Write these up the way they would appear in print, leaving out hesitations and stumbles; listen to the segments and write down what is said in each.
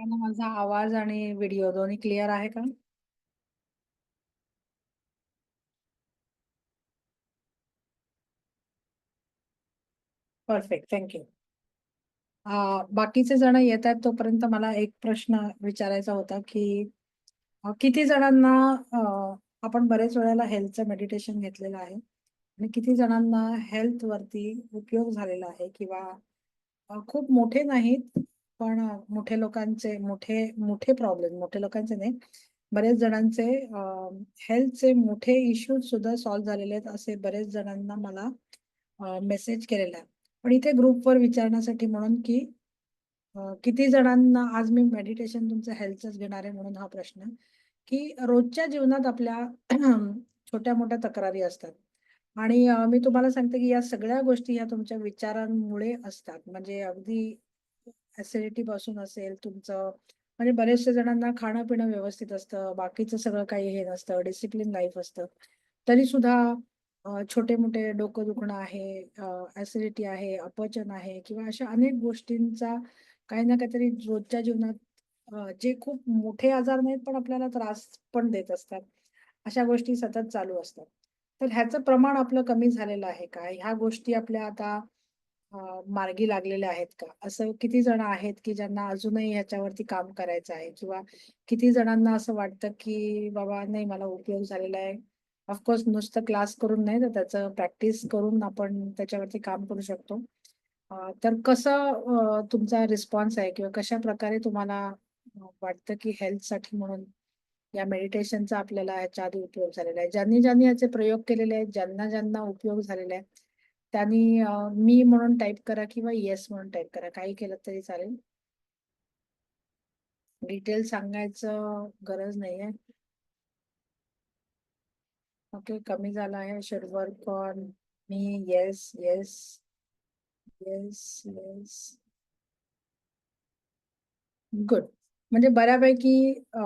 आणि माझा आवाज आणि व्हिडिओ दोन्ही क्लिअर आहे का? परफेक्ट. Thank you. बाकीचे जण येत आहेत तोपर्यंत मला एक प्रश्न विचारायचा होता, की किती जणांना अ, आपण बरेच वेळेला हेल्थचं मेडिटेशन घेतलेलं आहे आणि किती जणांना हेल्थवरती उपयोग झालेला आहे किंवा खूप मोठे नाहीत, पण मोठे लोकांचे मोठे मोठे प्रॉब्लेम मोठे लोकांचे नाही, बरेच जणांचे हेल्थचे मोठे इश्यूज सुद्धा सॉल्व्ह झालेले आहेत, असे बरेच जणांना मला मेसेज केलेला आहे. पण इथे ग्रुपवर विचारण्यासाठी म्हणून, की किती जणांना आज मी मेडिटेशन तुमचं हेल्थचंच घेणार आहे म्हणून हा प्रश्न, की रोजच्या जीवनात आपल्या छोट्या-मोठ्या तक्रारी असतात आणि मी तुम्हाला सांगते, की या सगळ्या गोष्टी ह्या तुमच्या विचारांमुळे असतात. म्हणजे अगदी ॲसिडिटी पासून असेल तुमचं म्हणजे बऱ्याचशा जणांना खाणं-पिणं व्यवस्थित असतं, बाकीचं सगळं काही हे नसतं, डिसिप्लिन लाईफ असतं. तरीसुद्धा छोटे-मोठे डोकं दुखणं आहे, ॲसिडिटी आहे, अपचन आहे किंवा अशा अनेक गोष्टींचा काही ना काहीतरी रोजच्या जीवनात जे खूप मोठे आजार नाहीत, पण आपल्याला त्रास पण देत असतात. अशा गोष्टी सतत चालू असतात. तर ह्याचं प्रमाण आपलं कमी झालेलं आहे का? ह्या गोष्टी आपल्या आता मार्गी लागलेल्या आहेत का? असं किती जण आहेत, की ज्यांना अजूनही ह्याच्यावरती काम करायचं आहे किंवा किती जणांना असं वाटतं, की बाबा नाही मला उपयोग झालेला आहे. नुसतं क्लास करून नाही, तर त्याचं प्रॅक्टिस करून आपण त्याच्यावरती काम करू शकतो. तर कसं तुमचा रिस्पॉन्स आहे किंवा कशाप्रकारे तुम्हाला वाटतं, की हेल्थसाठी म्हणून या मेडिटेशनचा आपल्याला ह्याच्या आधी उपयोग झालेला आहे. ज्यांनी याचे प्रयोग केलेले आहेत, ज्यांना उपयोग झालेला आहे, त्यांनी मी म्हणून टाइप करा किंवा येस म्हणून टाइप करा. काही केलं तरी चालेल. डिटेल सांगायचं गरज नाहीये. ओके, कमी झाला आहे. Should work on me. Yes, yes, yes, yes. Good. म्हणजे बऱ्यापैकी अ,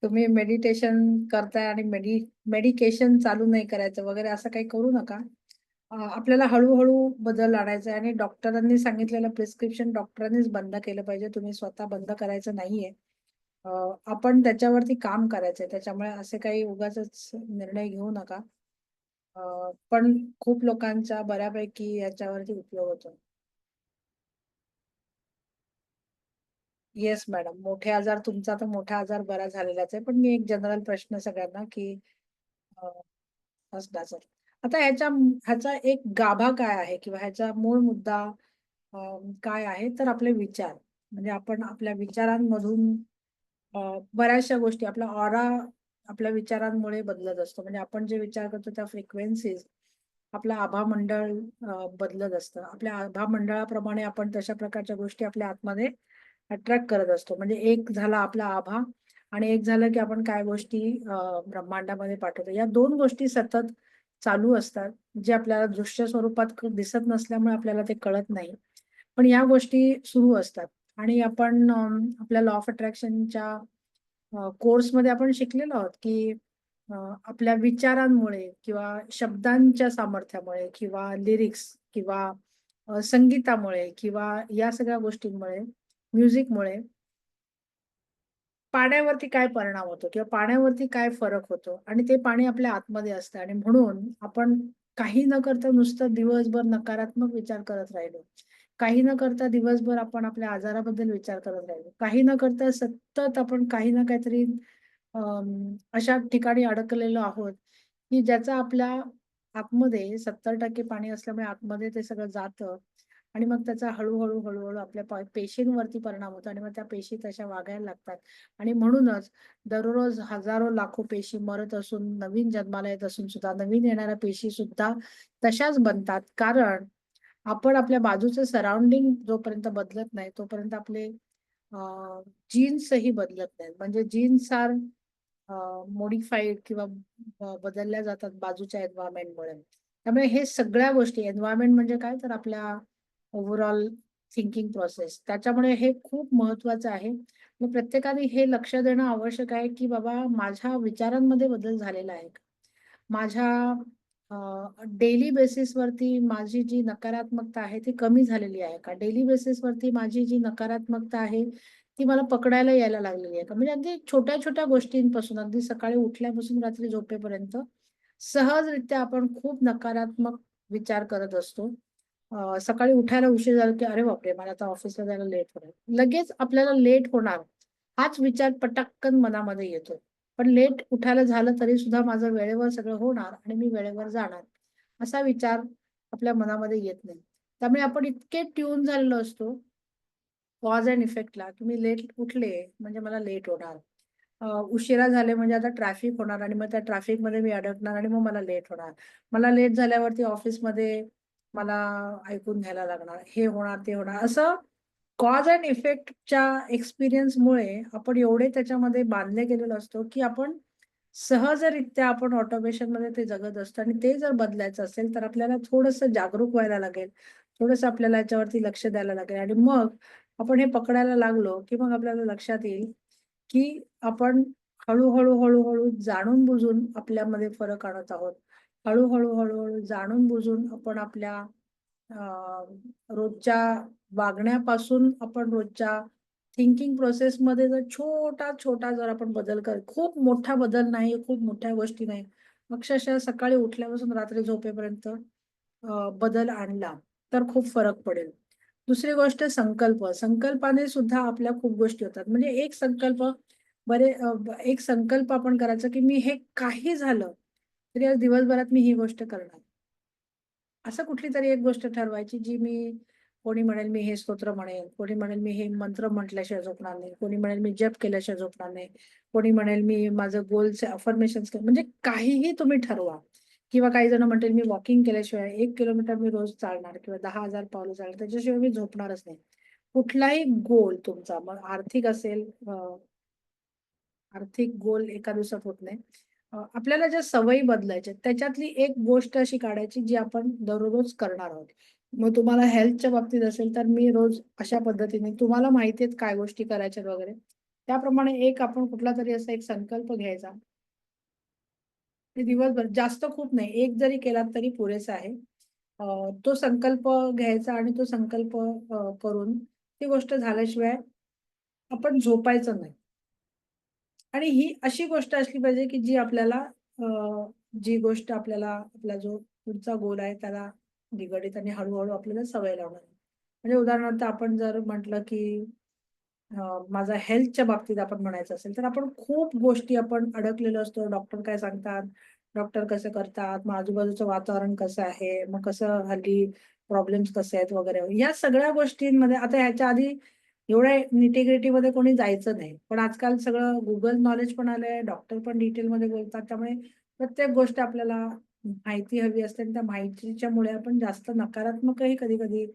तुम्ही मेडिटेशन करताय आणि मेडिकेशन चालू नाही करायचं वगैरे असं काही करू नका. आपल्याला हळू-हळू बदल आणायचा आहे आणि डॉक्टरांनी सांगितलेलं प्रिस्क्रिप्शन डॉक्टरांनीच बंद केलं पाहिजे. तुम्ही स्वतः बंद करायचं नाहीये. अ, आपण त्याच्यावरती काम करायचंय. त्याच्यामुळे असे काही उगाचच निर्णय घेऊ नका. पण खूप लोकांचा बऱ्यापैकी याच्यावरती उपयोग होतो. Yes madam. मोठे आजार तुमचा तर मोठा आजार बरा झालेलाच आहे. पण मी एक जनरल प्रश्न सगळ्यांना, की अ, असं. आता ह्याचा एक गाभा काय आहे किंवा ह्याचा मूळ मुद्दा अ, काय आहे? तर आपले विचार. म्हणजे आपण आपल्या विचारांमधून बऱ्याचशा गोष्टी आपला ऑरा आपल्या विचारांमुळे बदलत असतो. म्हणजे आपण जे विचार करतो त्या फ्रिक्वेन्सीज आपलं आभामंडळ बदलत असतं. आपल्या आभामंडळाप्रमाणे आपण तशा प्रकारच्या गोष्टी आपल्या आतमध्ये अट्रॅक्ट करत असतो. म्हणजे एक झाला आपला आभा आणि एक झालं की आपण काय गोष्टी ब्रह्मांडामध्ये पाठवतो. या 2 गोष्टी सतत चालू असतात, जे आपल्याला दृश्य स्वरूपात दिसत नसल्यामुळे आपल्याला ते कळत नाही. पण या गोष्टी सुरू असतात आणि आपण आपल्या लॉ ऑफ अट्रॅक्शनच्या कोर्समध्ये आपण शिकलेलो आहोत, की अ, आपल्या विचारांमुळे किंवा शब्दांच्या सामर्थ्यामुळे किंवा लिरिक्स किंवा संगीतामुळे किंवा या सगळ्या गोष्टींमुळे, म्युझिकमुळे पाण्यावरती काय परिणाम होतो किंवा पाण्यावरती काय फरक होतो आणि ते पाणी आपल्या आतमध्ये असतं आणि म्हणून आपण काही न करता नुसतं दिवसभर नकारात्मक विचार करत राहिलो. काही न करता दिवसभर आपण आपल्या आजाराबद्दल विचार करत राहिलो. काही न करता सतत आपण काही ना काहीतरी अशा ठिकाणी अडकलेलो आहोत, की ज्याचा आपल्या आतमध्ये 70% पाणी असल्यामुळे आतमध्ये ते सगळं जातं आणि मग त्याचा हळू-हळू आपल्या पेशींवरती परिणाम होतो आणि मग त्या पेशी तशा वागायला लागतात आणि म्हणूनच दररोज हजारो लाखो पेशी मरत असून, नवीन जन्माला येत असून सुद्धा, नवीन येणाऱ्या पेशी सुद्धा तशाच बनतात. कारण आपण आपल्या बाजूचं सराउंडिंग जोपर्यंत बदलत नाही, तोपर्यंत आपले जीन्सही बदलत नाहीत. म्हणजे जीन्स आर मॉडिफाईड किंवा बदलल्या जातात बाजूच्या एन्व्हायर्नमेंटमुळे. त्यामुळे हे सगळ्या गोष्टी एन्व्हायर्नमेंट म्हणजे काय तर आपल्या ओव्हरऑल थिंकिंग प्रोसेस. त्याच्यामुळे हे खूप महत्वाचं आहे. मग प्रत्येकाने हे लक्ष देणं आवश्यक आहे, की बाबा माझ्या विचारांमध्ये बदल झालेला आहे का? माझ्या डेली बेसिसवरती माझी जी नकारात्मकता आहे ती कमी झालेली आहे का? डेली बेसिसवरती माझी जी नकारात्मकता आहे, ती मला पकडायला यायला लागलेली आहे का? म्हणजे अगदी छोट्या-छोट्या गोष्टींपासून, अगदी सकाळी उठल्यापासून रात्री झोपेपर्यंत सहजरित्या आपण खूप नकारात्मक विचार करत असतो. सकाळी उठायला उशीर झाला, की "अरे बापरे! मला आता ऑफिसला जायला लेट होणार." लगेच आपल्याला लेट होणार हाच विचार पटाक्कन मनामध्ये येतो. पण लेट उठायला झालं तरी सुद्धा माझं वेळेवर सगळं होणार आणि मी वेळेवर जाणार. असा विचार आपल्या मनामध्ये येत नाही. त्यामुळे आपण इतके ट्यून झालेलो असतो कॉज अँड इफेक्टला, की मी लेट उठले म्हणजे मला लेट होणार. उशिरा झाले म्हणजे आता ट्रॅफिक होणार आणि मग त्या ट्रॅफिकमध्ये मी अडकणार आणि मग मला लेट होणार. मला लेट झाल्यावरती ऑफिसमध्ये मला ऐकून घ्यायला लागणार. हे होणार, ते होणार. असं कॉज अँड इफेक्टच्या एक्सपिरियन्समुळे आपण एवढे त्याच्यामध्ये बांधले गेलेलो असतो, की आपण सहजरित्या आपण ऑटोमेशनमध्ये ते जगत असतो आणि ते जर बदलायचं असेल, तर आपल्याला थोडंसं जागरूक व्हायला लागेल. थोडंसं आपल्याला याच्यावरती लक्ष द्यायला लागेल आणि मग आपण हे पकडायला लागलो, की मग आपल्याला लक्षात येईल, की आपण हळू-हळू, हळू-हळू जाणून-बुजून आपल्यामध्ये फरक आणत आहोत. हळू-हळू, हळू-हळू जाणून-बुजून आपण आपल्या रोजच्या वागण्यापासून आपण रोजच्या थिंकिंग प्रोसेसमध्ये जर छोटा-छोटा जर आपण बदल खूप मोठा बदल नाही, खूप मोठ्या गोष्टी नाही. अक्षरशः सकाळी उठल्यापासून रात्री झोपेपर्यंत बदल आणला, तर खूप फरक पडेल. दुसरी गोष्ट संकल्प. संकल्पाने सुद्धा आपल्या खूप गोष्टी होतात. म्हणजे एक संकल्प एक संकल्प आपण करायचा, की मी हे काही झालं, तरी आज दिवसभरात मी ही गोष्ट करणार. असं कुठलीतरी एक गोष्ट ठरवायची, जी कोणी म्हणेल मी हे स्तोत्र म्हणेल, कोणी म्हणेल मी हे मंत्र म्हटल्याशिवाय झोपणार नाही, कोणी म्हणेल मी जप केल्याशिवाय झोपणार नाही, कोणी म्हणेल मी माझं गोलचे अफर्मेशन्स म्हणजे काहीही तुम्ही ठरवा किंवा काही जण म्हणतील मी वॉकिंग केल्याशिवाय 1 किलोमीटर मी रोज चालणार किंवा 10,000 पावलं चालणार, त्याच्याशिवाय मी झोपणारच नाही. कुठलाही गोल तुमचा मग आर्थिक असेल आर्थिक गोल एका दिवसात होत नाही. आपल्याला ज्या सवयी बदलायच्या त्याच्यातली एक गोष्ट अशी काढायची जी आपण दररोज करणार आहोत. मग तुम्हाला हेल्थच्या बाबतीत असेल तर मी रोज अशा पद्धतीने तुम्हाला माहिती आहेत काय गोष्टी करायच्या वगैरे. त्याप्रमाणे एक आपण कुठलातरी असा एक संकल्प घ्यायचा. ते दिवसभर जास्त खूप नाही. एक जरी केलात तरी पुरेसा आहे. तो संकल्प घ्यायचा आणि तो संकल्प करून ती गोष्ट झाल्याशिवाय आपण झोपायचं नाही. आणि ही अशी गोष्ट असली पाहिजे, की जी आपल्याला जी गोष्ट आपल्याला आपला जो पुढचा गोल आहे त्याला निगडीत आणि हळू-हळू आपल्याला सवय लावणार आहे. म्हणजे उदाहरणार्थ आपण जर म्हटलं, की माझा हेल्थच्या बाबतीत आपण म्हणायचं असेल, तर आपण खूप गोष्टी आपण अडकलेलो असतो. डॉक्टर काय सांगतात, डॉक्टर कसं करतात, मग आजूबाजूचं वातावरण कसं आहे, मग कसं हल्ली प्रॉब्लेम्स कसे आहेत वगैरे. या सगळ्या गोष्टींमध्ये आता ह्याच्या आधी एवढ्या निटी-ग्रिटीमध्ये कोणी जायचं नाही. पण आजकाल सगळं Google नॉलेज पण आलंय, डॉक्टर पण डिटेलमध्ये बोलतात. त्यामुळे प्रत्येक गोष्ट आपल्याला माहिती हवी असते आणि त्या माहितीच्यामुळे आपण जास्त नकारात्मकही कधी-कधी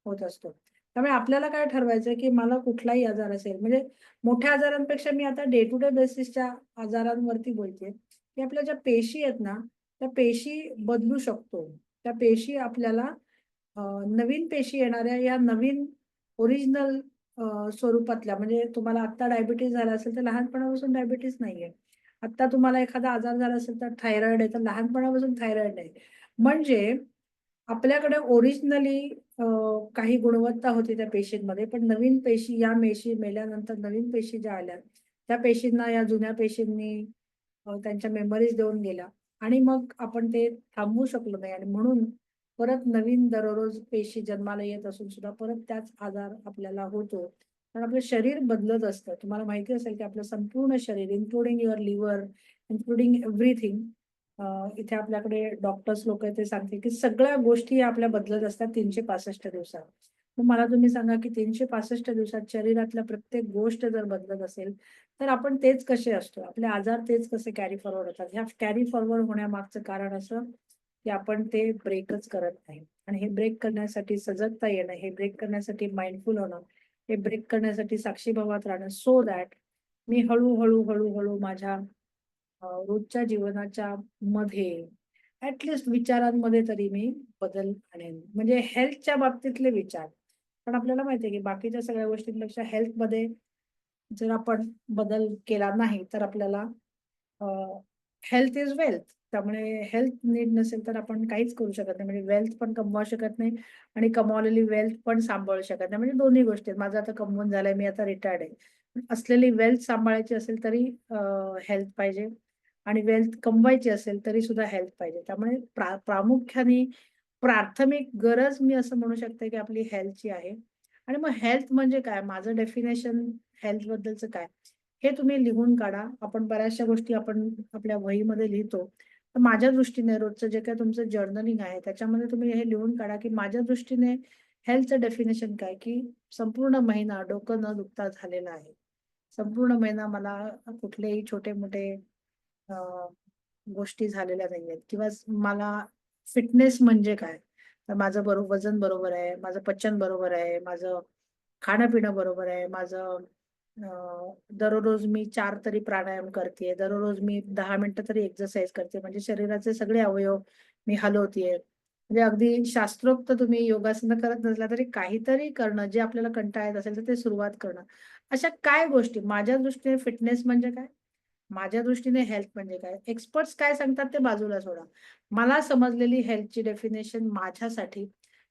होत असतो. त्यामुळे आपल्याला काय ठरवायचंय, की मला कुठलाही आजार असेल, म्हणजे मोठ्या आजारांपेक्षा मी आता डे टू डे बेसिसच्या आजारांवरती बोलतेय, की आपल्या ज्या पेशी आहेत ना, त्या पेशी बदलू शकतो. त्या पेशी आपल्याला नवीन पेशी येणाऱ्या या नवीन ओरिजिनल स्वरूपातल्या म्हणजे तुम्हाला आत्ता डायबिटीज झाला असेल, तर लहानपणापासून डायबिटीज नाहीये. आत्ता तुम्हाला एखादा आजार झाला असेल, तर थायरॉइड आहे, तर लहानपणापासून थायरॉइड नाही. म्हणजे आपल्याकडे ओरिजिनली काही गुणवत्ता होती त्या पेशींमध्ये, पण नवीन पेशी या पेशी मेल्यानंतर नवीन पेशी ज्या आल्या, त्या पेशींना या जुन्या पेशींनी त्यांच्या मेमरीज देऊन गेल्या आणि मग आपण ते थांबवू शकलो नाही आणि म्हणून परत नवीन दररोज पेशी जन्माला येत असून सुद्धा परत त्याच आजार आपल्याला होतो. कारण आपलं शरीर बदलत असतं. तुम्हाला माहिती असेल की आपलं संपूर्ण शरीर including your liver, including everything इथे आपल्याकडे डॉक्टर्स लोकं आहेत ते सांगतील की सगळ्या गोष्टी या आपल्या बदलत असतात 365 दिवसात. मग मला तुम्ही सांगा की 365 दिवसात शरीरातल्या प्रत्येक गोष्ट जर बदलत असेल, तर आपण तेच कसे असतो? आपले आजार तेच कसे कॅरी फॉरवर्ड होतात? ह्या कॅरी फॉरवर्ड होण्यामागचं कारण असं, की आपण ते ब्रेकच करत नाही. आणि हे ब्रेक करण्यासाठी सजगता येणं, हे ब्रेक करण्यासाठी माइंडफुल होणं, हे ब्रेक करण्यासाठी साक्षीभावात राहणं सो दॅट मी हळू-हळू, हळू माझ्या रोजच्या जीवनाच्या मध्ये ॲट विचारांमध्ये तरी मी बदल आणेन. म्हणजे हेल्थच्या बाबतीतले विचार. पण आपल्याला माहिती आहे की बाकीच्या सगळ्या गोष्टींपेक्षा हेल्थमध्ये जर आपण बदल केला नाही तर आपल्याला हेल्थ इज वेल्थ. त्यामुळे हेल्थ नीट नसेल तर आपण काहीच करू शकत नाही. म्हणजे वेल्थ पण कमवावू शकत नाही आणि कमावलेली वेल्थ पण सांभाळू शकत नाही. म्हणजे दोन्ही गोष्टी आहेत. माझं आता कमवून झालंय, मी आता रिटायर्ड आहे. पण असलेली वेल्थ सांभाळायची असेल तरी हेल्थ पाहिजे आणि वेल्थ कमवायची असेल तरी सुद्धा हेल्थ पाहिजे. त्यामुळे प्रामुख्याने प्राथमिक गरज मी असं म्हणू शकते की आपली हेल्थची आहे. आणि मग हेल्थ म्हणजे काय? माझं डेफिनेशन हेल्थबद्दलचं काय? हे तुम्ही लिहून काढा. आपण बऱ्याचशा गोष्टी आपण आपल्या वहीमध्ये लिहितो. तर माझ्या दृष्टीने रोजचं जे काही तुमचं जर्नलिंग आहे, त्याच्यामध्ये तुम्ही हे लिहून काढा, की माझ्या दृष्टीने हेल्थचं डेफिनेशन काय? की संपूर्ण महिना डोकं न दुखता झालेला आहे. संपूर्ण महिना मला कुठलेही छोटे-मोठे अ, गोष्टी झालेल्या नाहीयेत किंवा मला फिटनेस म्हणजे काय? तर माझं वजन बरोबर आहे, माझं पचन बरोबर आहे, माझं खाणं-पिणं बरोबर आहे, माझं दररोज मी 4 तरी प्राणायाम करतेय, दररोज मी 10 मिनिटं तरी एक्सरसाइज करते. म्हणजे शरीराचे सगळे अवयव मी हलवतेय. म्हणजे अगदी शास्त्रोक्त तुम्ही योगासनं करत नसला तरी काहीतरी करणं, जे आपल्याला कंटाळा येत असेल तर ते सुरुवात करणं. अशा काय गोष्टी माझ्या दृष्टीने फिटनेस म्हणजे काय? माझ्या दृष्टीने हेल्थ म्हणजे काय? एक्सपर्ट्स काय सांगतात ते बाजूला सोडा. मला समजलेली हेल्थची डेफिनेशन माझ्यासाठी,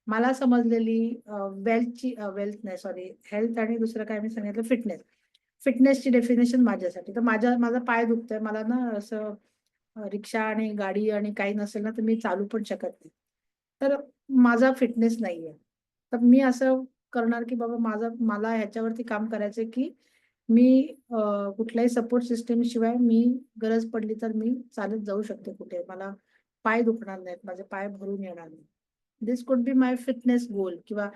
मला समजलेली वेल्थ नाही सॉरी हेल्थ आणि दुसरं काय मी सांगितलं फिटनेस. फिटनेसची डेफिनेशन माझ्यासाठी. तर माझा पाय दुखतोय. मला ना असं रिक्षा आणि गाडी आणि काही नसेल ना, तर मी चालू पण शकत नाही. तर माझा फिटनेस नाहीये. तर मी असं करणार, की बाबा मला ह्याच्यावरती काम करायचंय, की मी कुठल्याही सपोर्ट सिस्टम शिवाय मी गरज पडली तर मी चालत जाऊ शकते कुठे. मला पाय दुखणार नाहीत, माझे पाय भरून येणार नाही. This could be my fitness goal किंवा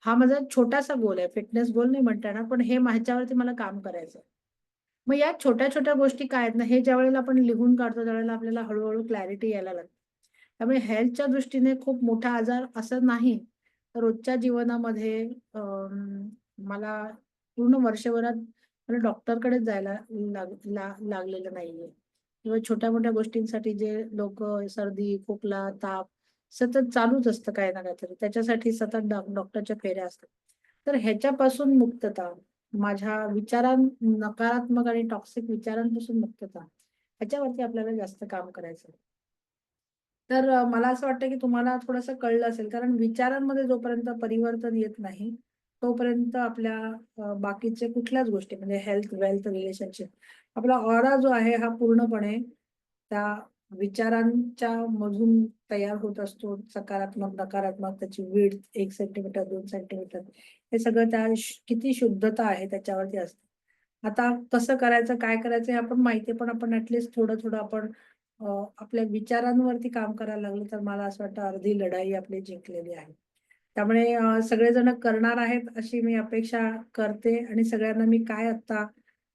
हा माझा छोटासा गोल आहे. फिटनेस गोल नाही म्हणता येणार, पण हे ह्याच्यावरती मला काम करायचंय. मग या छोट्या-छोट्या गोष्टी काय आहेत ना, हे ज्यावेळेला आपण लिहून काढतो, त्यावेळेला आपल्याला हळू क्लॅरिटी यायला लागते. त्यामुळे हेल्थच्या दृष्टीने खूप मोठा आजार असं नाही. तर रोजच्या जीवनामध्ये मला पूर्ण वर्षभरात मला डॉक्टरकडेच जायला लागलेलं नाहीये. किंवा छोट्या-मोठ्या गोष्टींसाठी जे लोकं सर्दी, खोकला, ताप सतत चालूच असतं काही ना काहीतरी. त्याच्यासाठी सतत डॉक्टरच्या फेऱ्या असतात. तर ह्याच्यापासून मुक्तता, माझ्या नकारात्मक आणि टॉक्सिक विचारांपासून मुक्तता, ह्याच्यावरती आपल्याला जास्त काम करायचं आहे. तर मला असं वाटतं की तुम्हाला थोडंसं कळलं असेल कारण विचारांमध्ये जोपर्यंत परिवर्तन येत नाही, तोपर्यंत आपल्या बाकीचे कुठल्याच गोष्टी म्हणजे हेल्थ, वेल्थ, रिलेशनशिप आपला ऑरा जो आहे हा पूर्णपणे त्या विचारांच्या मधून तयार होत असतो. सकारात्मक, नकारात्मक त्याची विड्थ 1 सेंटीमीटर, 2 सेंटीमीटर हे सगळं किती शुद्धता आहे त्याच्यावरती असतं. आता कसं करायचं, काय करायचं हे आपण माहिती आहे, पण आपण थोडं-थोडं आपण अ, आपल्या विचारांवरती काम करायला लागलो, तर मला असं वाटतं अर्धी लढाई आपली जिंकलेली आहे. त्यामुळे सगळेजण करणार आहेत अशी मी अपेक्षा करते आणि सगळ्यांना मी काय आत्ता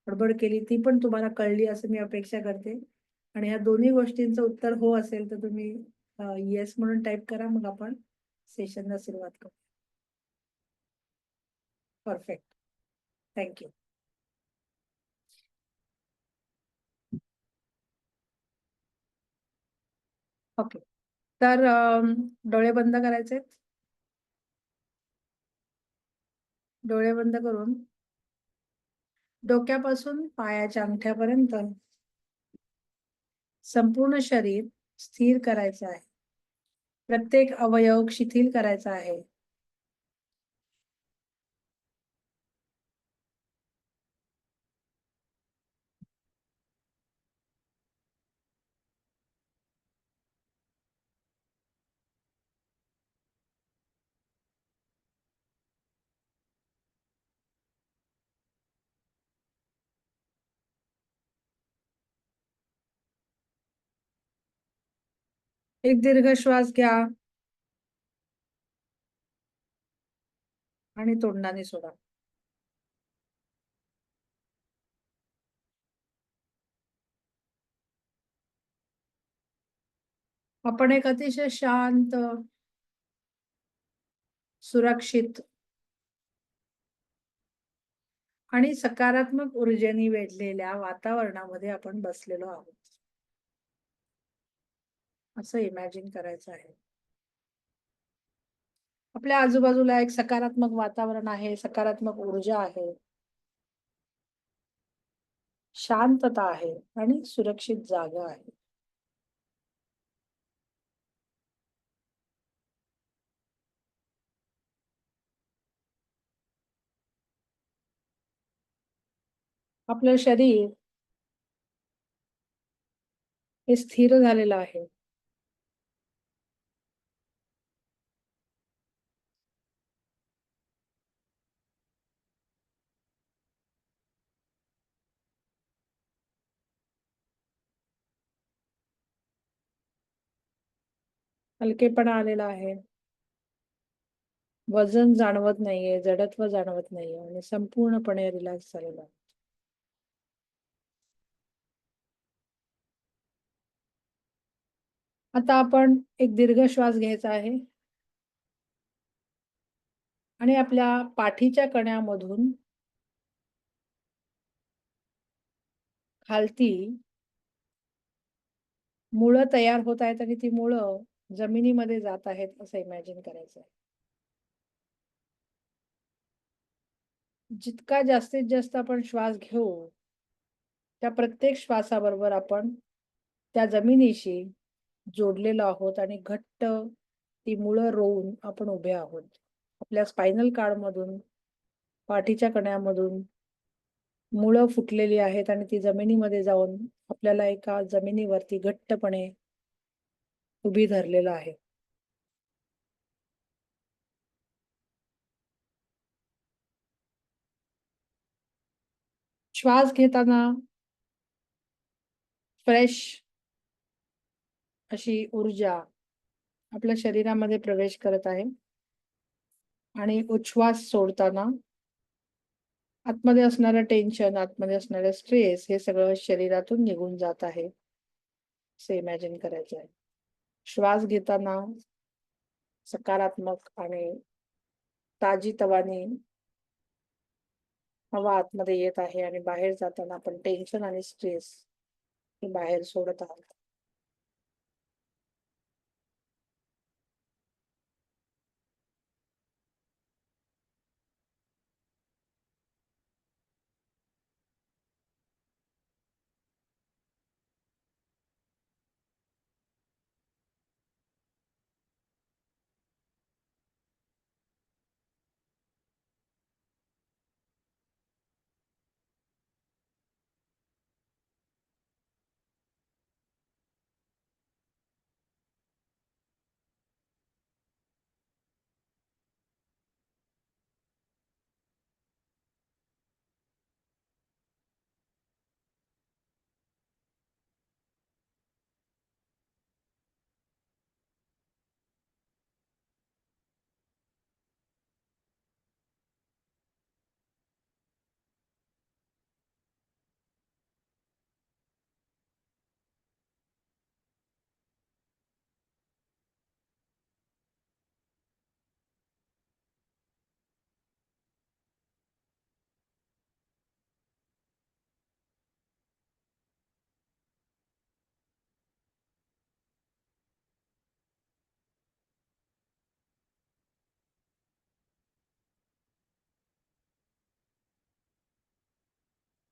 बडबड केली ती पण तुम्हाला कळली असं मी अपेक्षा करते. आणि ह्या दोन्ही गोष्टींचं उत्तर हो असेल तर तुम्ही येस म्हणून टाइप करा. मग आपण सेशनला सुरुवात करू. परफेक्ट. Thank you. ओके. तर डोळे बंद करायचेत. डोळे बंद करून डोक्यापासून पायाच्या अंगठ्यापर्यंत संपूर्ण शरीर स्थिर करायचं आहे. प्रत्येक अवयव शिथिल करायचा आहे. एक दीर्घ श्वास घ्या आणि तोंडाने सोडा. आपण एक अतिशय शांत, सुरक्षित आणि सकारात्मक ऊर्जेने वेढलेल्या वातावरणामध्ये आपण बसलेलो आहोत. असं इमॅजिन करायचं आहे. आपल्या आजूबाजूला एक सकारात्मक वातावरण आहे, सकारात्मक ऊर्जा आहे, शांतता आहे आणि सुरक्षित जागा आहे. आपलं शरीर हे स्थिर झालेलं आहे. हलकेपणा आलेला आहे. वजन जाणवत नाहीये, जडत्व जाणवत नाहीये आणि संपूर्णपणे रिलॅक्स झालेला आहे. आता आपण एक दीर्घ श्वास घ्यायचा आहे आणि आपल्या पाठीच्या कण्यामधून खालती मुळं तयार होत आहेत आणि ती मुळं जमिनीमध्ये जात आहेत असं इमॅजिन करायचं आहे. जितका जास्तीत जास्त आपण श्वास घेऊ, त्या प्रत्येक श्वासाबरोबर आपण त्या जमिनीशी जोडलेलो आहोत आणि घट्ट ती मुळं रोवून आपण उभे आहोत. आपल्या स्पायनल कार्डमधून, पाठीच्या कण्यामधून मुळं फुटलेली आहेत आणि ती जमिनीमध्ये जाऊन आपल्याला एका जमिनीवरती घट्टपणे उभी धरलेलं आहे. श्वास घेताना फ्रेश अशी ऊर्जा आपल्या शरीरामध्ये प्रवेश करत आहे आणि उच्छ्वास सोडताना आतमध्ये असणारं टेन्शन, आतमध्ये असणारं स्ट्रेस हे सगळं शरीरातून निघून जात आहे, असं इमॅजिन करायचं आहे. श्वास घेताना सकारात्मक आणि ताजीतवानी हवा आतमध्ये येत आहे आणि बाहेर जाताना आपण टेन्शन आणि स्ट्रेस हे बाहेर सोडत आहोत.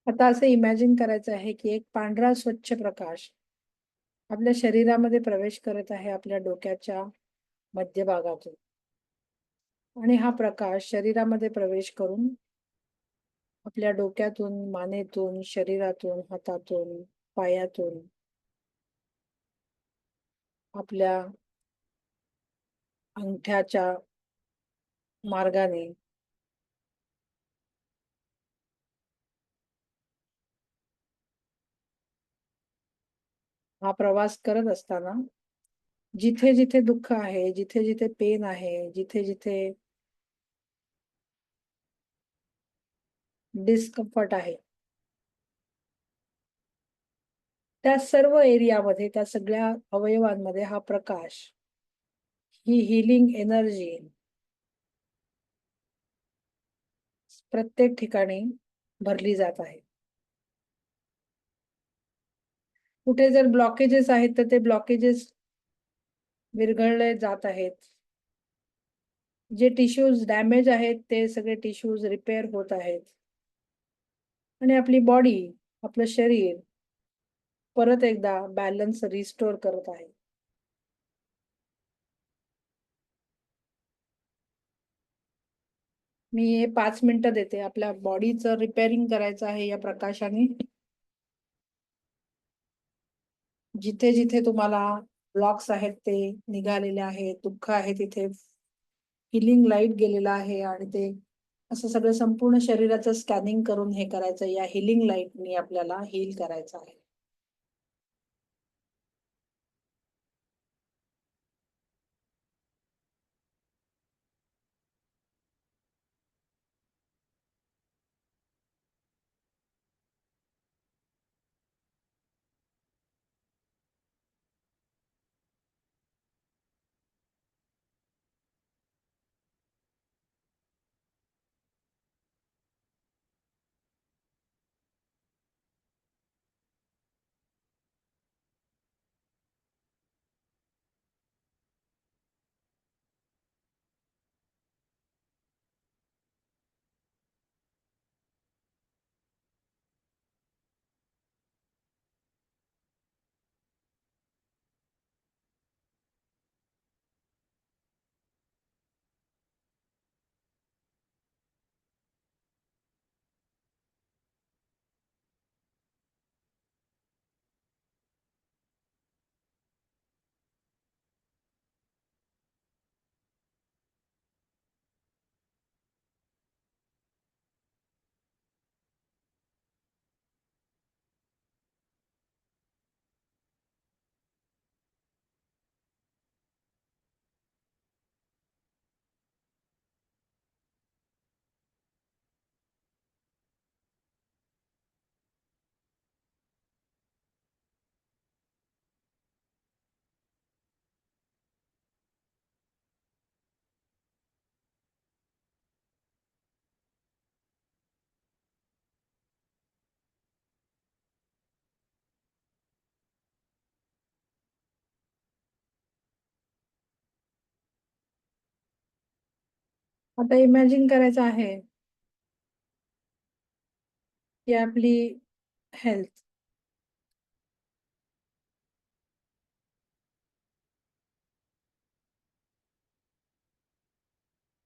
आता असं इमॅजिन करायचं आहे, की एक पांढरा स्वच्छ प्रकाश आपल्या शरीरामध्ये प्रवेश करत आहे आपल्या डोक्याच्या मध्यभागातून आणि हा प्रकाश शरीरामध्ये प्रवेश करून आपल्या डोक्यातून, मानेतून, शरीरातून, हातातून, पायातून आपल्या अंगठ्याच्या मार्गाने हा प्रवास करत असताना जिथे-जिथे दुःख आहे, जिथे-जिथे पेन आहे, जिथे-जिथे डिस्कम्फर्ट आहे, त्या सर्व एरियामध्ये, त्या सगळ्या अवयवांमध्ये हा प्रकाश, ही हीलिंग एनर्जी प्रत्येक ठिकाणी भरली जात आहे. कुठे जर ब्लॉकेजेस आहेत, तर ते ब्लॉकेजेस विरघळले जात आहेत. जे टिश्यूज डॅमेज आहेत ते सगळे टिश्यूज रिपेअर होत आहेत आणि आपली बॉडी, आपलं शरीर परत एकदा बॅलन्स रिस्टोर करत आहे. मी हे 5 मिनिटं देते. आपल्या बॉडीचं रिपेअरिंग करायचं आहे या प्रकाशाने. जिथे जिथे तुम्हाला ब्लॉक्स आहेत ते निघालेले आहेत, दुःख आहे तिथे हिलिंग लाईट गेलेला आहे आणि ते असं सगळं संपूर्ण शरीराचं स्कॅनिंग करून हे करायचं. या हिलिंग लाईटनी आपल्याला हील करायचं आहे. आता इमॅजिन करायचं आहे की आपली हेल्थ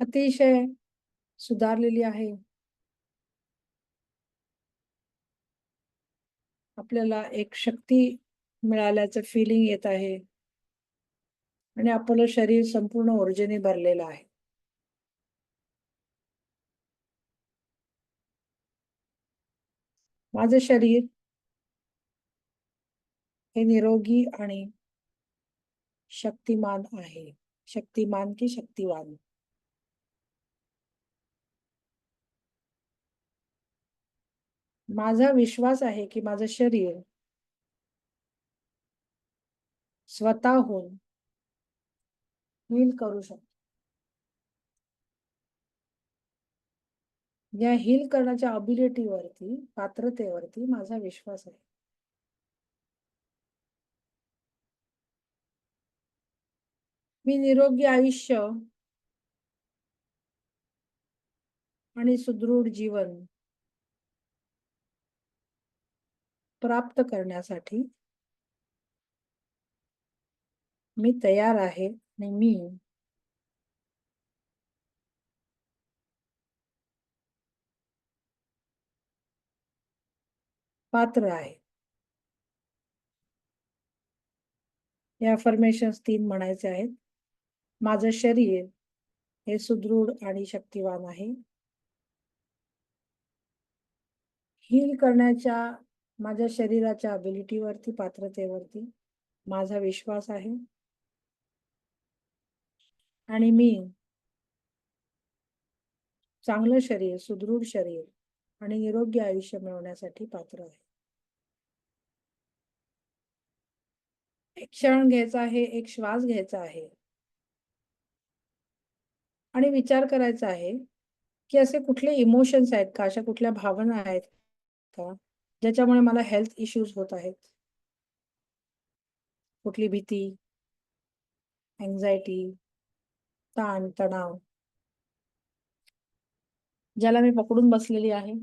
अतिशय सुधारलेली आहे. आपल्याला एक शक्ती मिळाल्याचं फीलिंग येत आहे आणि आपलं शरीर संपूर्ण ऊर्जेने भरलेलं आहे. माझं शरीर हे निरोगी आणि शक्तिमान आहे. शक्तिमान की शक्तिवान. माझा विश्वास आहे की माझं शरीर स्वतःहून हील करू शकतो. या हील करण्याच्या अबिलिटीवरती, पात्रतेवरती माझा विश्वास आहे. मी निरोगी आयुष्य आणि सुदृढ जीवन प्राप्त करण्यासाठी मी तयार आहे आणि मी पात्र आहे. हे अफर्मेशन्स 3 म्हणायचे आहेत. माझं शरीर हे सुदृढ आणि शक्तिवान आहे. हील करण्याच्या माझ्या शरीराच्या अबिलिटीवरती, पात्रतेवरती माझा विश्वास आहे आणि मी चांगलं शरीर, सुदृढ शरीर आणि निरोगी आयुष्य मिळवण्यासाठी पात्र आहे. एक क्षण घ्यायचा आहे, एक श्वास घ्यायचा आहे आणि विचार करायचा आहे, की असे कुठले इमोशन्स आहेत का? अशा कुठल्या भावना आहेत का? ज्याच्यामुळे मला हेल्थ इश्यूज होत आहेत? कुठली भीती, अँक्झायटी, ताण, तणाव ज्याला मी पकडून बसलेली आहे.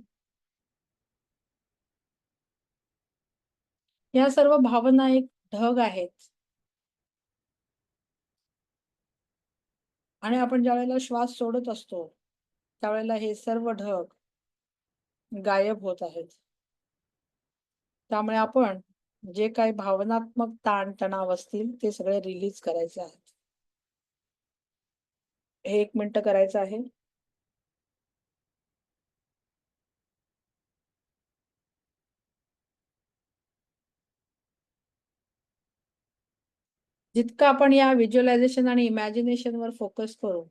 या सर्व भावना एक ढग आहेत आणि आपण ज्यावेळेला श्वास सोडत असतो, त्यावेळेला हे सर्व ढग गायब होत आहेत. त्यामुळे आपण जे काही भावनात्मक ताण-तणाव असतील, ते सगळे रिलीज करायचे आहेत. हे 1 मिनिटं करायचं आहे. जितकं आपण या व्हिज्युअलायझेशन आणि इमॅजिनेशनवर फोकस करू,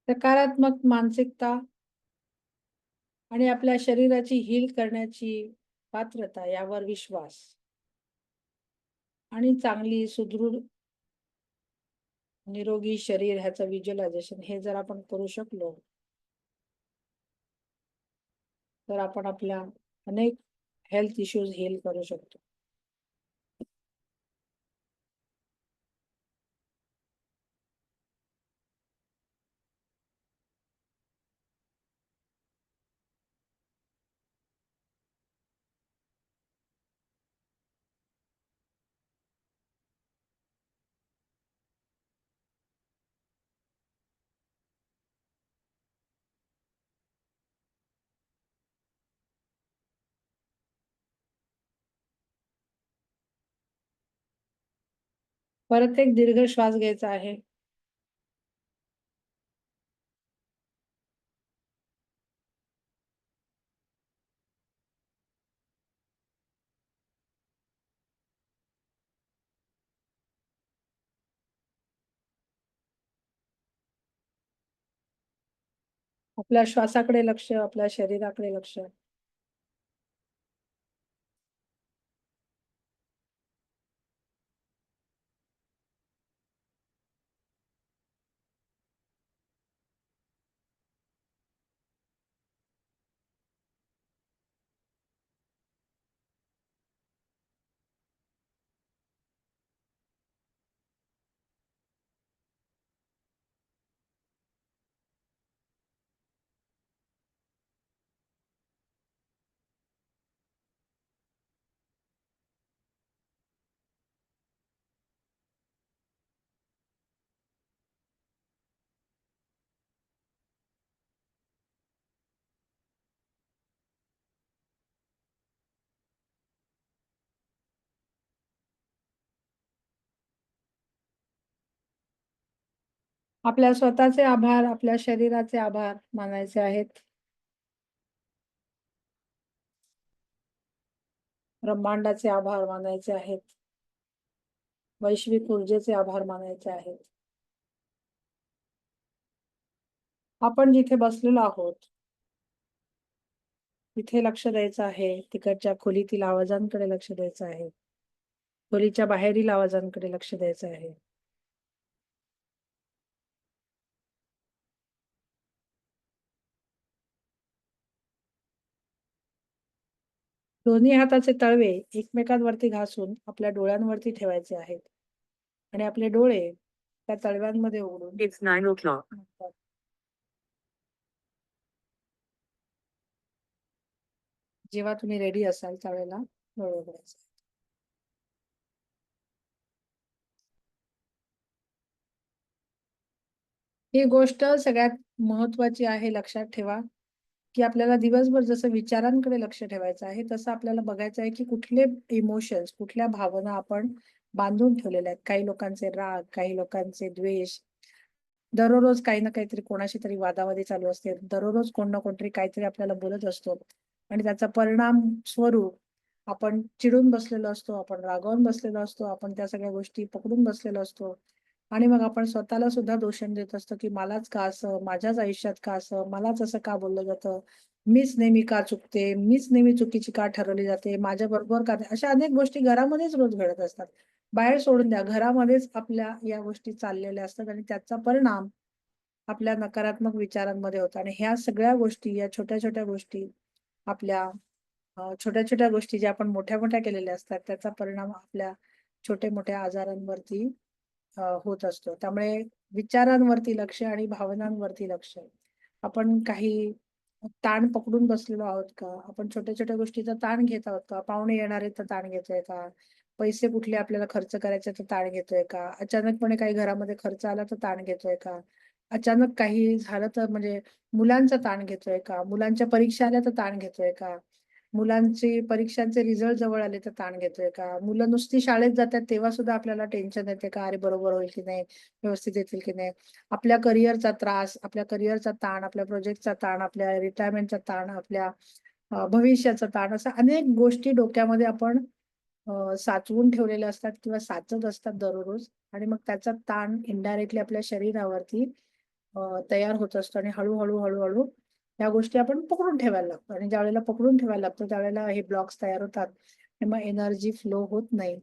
सकारात्मक मानसिकता आणि आपल्या शरीराची हील करण्याची पात्रता यावर विश्वास आणि चांगली सुदृढ निरोगी शरीर ह्याचं व्हिज्युअलायझेशन हे जर आपण करू शकलो, तर आपण आपल्या अनेक हेल्थ इश्यूज हील करू शकतो. परत एक दीर्घ श्वास घ्यायचा आहे. आपल्या श्वासाकडे लक्ष, आपल्या शरीराकडे लक्ष. आपल्या स्वतःचे आभार, आपल्या शरीराचे आभार मानायचे आहेत. ब्रह्मांडाचे आभार मानायचे आहेत. वैश्विक ऊर्जेचे आभार मानायचे आहेत. आपण जिथे बसलेलो आहोत, तिथे लक्ष द्यायचं आहे. तिकडच्या खोलीतील आवाजांकडे लक्ष द्यायचं आहे. खोलीच्या बाहेरील आवाजांकडे लक्ष द्यायचं आहे. दोन्ही हाताचे तळवे एकमेकांवरती घासून आपल्या डोळ्यांवरती ठेवायचे आहेत आणि आपले डोळे त्या तळव्यांमध्ये उघडून It's 9 o'clock. म्हणतात, जेव्हा तुम्ही रेडी असाल त्यावेळेला डोळे उघडायचे. ही गोष्ट सगळ्यात महत्वाची आहे लक्षात ठेवा, की आपल्याला दिवसभर जसं विचारांकडे लक्ष ठेवायचं आहे, तसं आपल्याला बघायचं आहे, की कुठले इमोशन्स, कुठल्या भावना आपण बांधून ठेवलेले आहेत. काही लोकांचे राग, काही लोकांचे द्वेष. दररोज काही ना काहीतरी कोणाशी तरी वादावादी चालू असते. दररोज कोण ना कोणतरी काहीतरी आपल्याला बोलत असतो आणि त्याचा परिणाम स्वरूप आपण चिडून बसलेलो असतो, आपण रागावून बसलेलो असतो, आपण त्या सगळ्या गोष्टी पकडून बसलेलो असतो आणि मग आपण स्वतःला सुद्धा दोषण देत असतो, की मलाच का असं, माझ्याच आयुष्यात का असं, मलाच असं का बोललं जातं, मीच नेहमी का चुकते, मीच नेहमी चुकीची का ठरवली जाते, माझ्याबरोबर का नाही? अशा अनेक गोष्टी घरामध्येच रोज घडत असतात. बाहेर सोडून द्या, घरामध्येच आपल्या या गोष्टी चाललेल्या असतात आणि त्याचा परिणाम आपल्या नकारात्मक विचारांमध्ये होतो आणि ह्या सगळ्या गोष्टी, या छोट्या-छोट्या गोष्टी आपल्या छोट्या-छोट्या गोष्टी ज्या आपण मोठ्या-मोठ्या केलेल्या असतात, त्याचा परिणाम आपल्या छोट्या-मोठ्या आजारांवरती होत असतो. त्यामुळे विचारांवरती लक्ष आणि भावनांवरती लक्ष. आपण काही ताण पकडून बसलेलो आहोत का? आपण छोट्या-छोट्या गोष्टीचा ताण घेत आहोत का? पाहुणे येणार आहेत तर ताण घेतोय का? पैसे कुठले आपल्याला खर्च करायचे तर ताण घेतोय का? अचानकपणे काही घरामध्ये खर्च आला तर ताण घेतोय का? अचानक काही झालं तर म्हणजे मुलांचा ताण घेतोय का? मुलांच्या परीक्षा आल्या तर ताण घेतोय का? मुलांची परीक्षांचे रिझल्ट जवळ आले तर ताण घेतोय का? मुलं नुसती शाळेत जातात तेव्हा सुद्धा आपल्याला टेन्शन येते का? अरे बरोबर होईल की नाही? व्यवस्थित येतील की नाही? आपल्या करिअरचा त्रास, आपल्या करिअरचा ताण, आपल्या प्रोजेक्टचा ताण, आपल्या रिटायरमेंटचा ताण, आपल्या भविष्याचा ताण, अशा अनेक गोष्टी डोक्यामध्ये आपण साचवून ठेवलेल्या असतात किंवा साचत असतात दररोज आणि मग त्याचा ताण इनडायरेक्टली आपल्या शरीरावरती तयार होत असतो आणि हळू-हळू, हळू-हळू ह्या गोष्टी आपण पकडून ठेवायला लागतो आणि ज्यावेळेला पकडून ठेवायला लागतो त्यावेळेला हे ब्लॉक्स तयार होतात आणि मग एनर्जी फ्लो होत नाही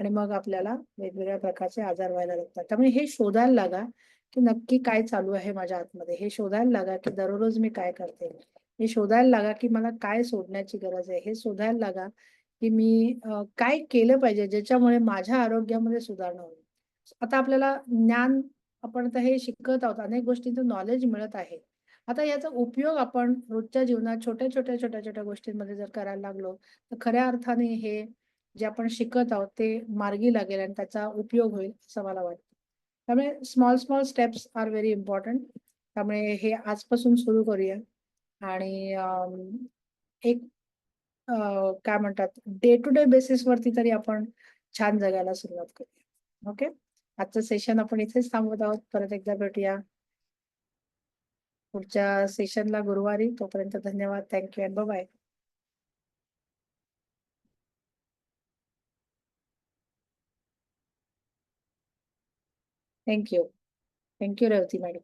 आणि मग आपल्याला वेगवेगळ्या प्रकारचे आजार व्हायला लागतात. त्यामुळे हे शोधायला लागा, की नक्की काय चालू आहे माझ्या आतमध्ये. हे शोधायला लागा, की दररोज मी काय करते. हे शोधायला लागा, की मला काय सोडण्याची गरज आहे. हे शोधायला लागा, की मी काय केलं पाहिजे ज्याच्यामुळे माझ्या आरोग्यामध्ये सुधारणा होईल. आता आपल्याला ज्ञान आपण आता हे शिकत आहोत. अनेक गोष्टींचं नॉलेज मिळत आहे. आता याचा उपयोग आपण रोजच्या जीवनात छोट्या-छोट्या, छोट्या-छोट्या गोष्टींमध्ये जर करायला लागलो, तर खऱ्या अर्थाने हे जे आपण शिकत आहोत ते मार्गी लागेल आणि त्याचा उपयोग होईल असं मला वाटतं. त्यामुळे small small steps are very important. त्यामुळे हे आजपासून सुरू करूया आणि एक काय म्हणतात डे टू डे बेसिसवरती तरी आपण छान जगायला सुरुवात करूया. ओके. आजचं सेशन आपण इथेच थांबवत आहोत. परत एकदा भेटूया पुढच्या सेशनला गुरुवारी. तोपर्यंत धन्यवाद. Thank you and bye. Thank you. Thank you Revathi madam.